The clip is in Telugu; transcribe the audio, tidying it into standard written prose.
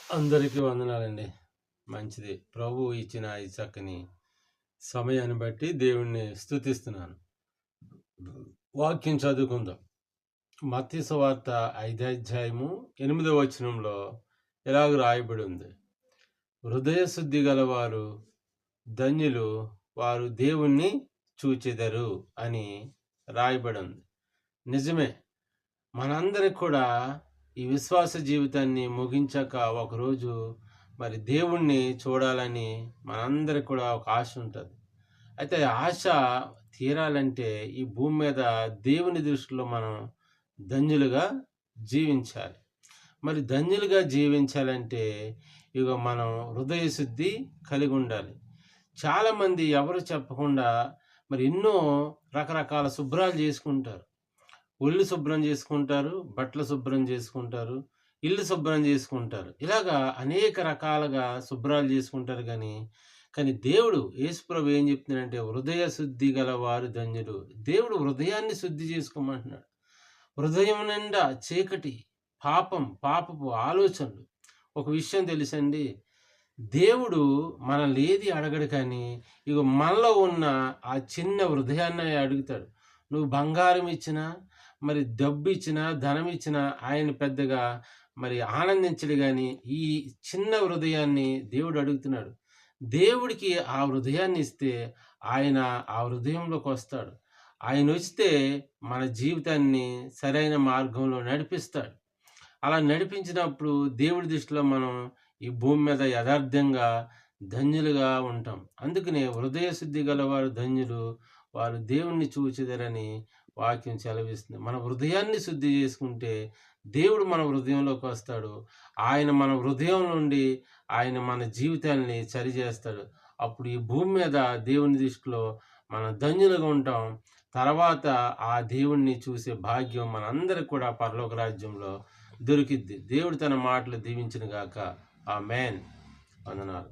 అందరికీ వందనాలండి. మంచిది. ప్రభువు ఇచ్చిన ఈ చక్కని సమయాన్ని బట్టి దేవుణ్ణి స్తుతిస్తున్నాను. వాక్యం చదువుకుందాం. మత్తయి సువార్త 5వ అధ్యాయము 8వ వచనంలో ఇలాగ రాయబడి ఉంది. హృదయ శుద్ధి గలవారు ధన్యులు, వారు దేవుణ్ణి చూచెదరు అని రాయబడి ఉంది. నిజమే. మనందరికి కూడా ఈ విశ్వాస జీవితాన్ని ముగించాక ఒకరోజు మరి దేవుణ్ణి చూడాలని మనందరికి కూడా ఒక ఆశ ఉంటుంది. అయితే ఆశ తీరాలంటే ఈ భూమి మీద దేవుని దృష్టిలో మనం ధన్యులుగా జీవించాలి. మరి ధన్యులుగా జీవించాలంటే ఇక మనం హృదయ శుద్ధి కలిగి ఉండాలి. చాలామంది ఎవరు చెప్పకుండా మరి ఎన్నో రకరకాల శుభ్రాలు చేసుకుంటారు. ఒళ్ళు శుభ్రం చేసుకుంటారు, బట్టలు శుభ్రం చేసుకుంటారు, ఇల్లు శుభ్రం చేసుకుంటారు. ఇలాగా అనేక రకాలుగా శుభ్రాలు చేసుకుంటారు. కానీ దేవుడు యేసుప్రభు ఏం చెప్తున్నాడంటే హృదయ శుద్ధి గలవారు ధన్యులు. దేవుడు హృదయాన్ని శుద్ధి చేసుకోమంటున్నాడు. హృదయం నిండా చీకటి, పాపపు ఆలోచనలు. ఒక విషయం తెలుసండి, దేవుడు మనల్ని ఏది అడగడు, కానీ ఇక మనలో ఉన్న ఆ చిన్న హృదయాన్ని అడుగుతాడు. నువ్వు బంగారం ఇచ్చినా, మరి డబ్బు ఇచ్చినా, ధనం ఇచ్చినా ఆయన పెద్దగా మరి ఆనందించడు. కానీ ఈ చిన్న హృదయాన్ని దేవుడు అడుగుతున్నాడు. దేవుడికి ఆ హృదయాన్ని ఇస్తే ఆయన ఆ హృదయంలోకి వస్తాడు. ఆయన వస్తే మన జీవితాన్ని సరైన మార్గంలో నడిపిస్తాడు. అలా నడిపించినప్పుడు దేవుడి దృష్టిలో మనం ఈ భూమి మీద యథార్థంగా ధన్యులుగా ఉంటాం. అందుకనే హృదయ శుద్ధి గలవారు ధన్యులు, వారు దేవుణ్ణి చూచెదరని వాక్యం సెలవిస్తుంది. మన హృదయాన్ని శుద్ధి చేసుకుంటే దేవుడు మన హృదయంలోకి వస్తాడు. ఆయన మన హృదయం నుండి ఆయన మన జీవితాన్ని సరిచేస్తాడు. అప్పుడు ఈ భూమి మీద దేవుని దృష్టిలో మనం ధన్యులుగా ఉంటాం. తర్వాత ఆ దేవుణ్ణి చూసే భాగ్యం మనందరికి కూడా పరలోక రాజ్యంలో దొరికిద్ది. దేవుడు తన మాటలు దీవించును గాక. ఆమేన్. వందనాలు.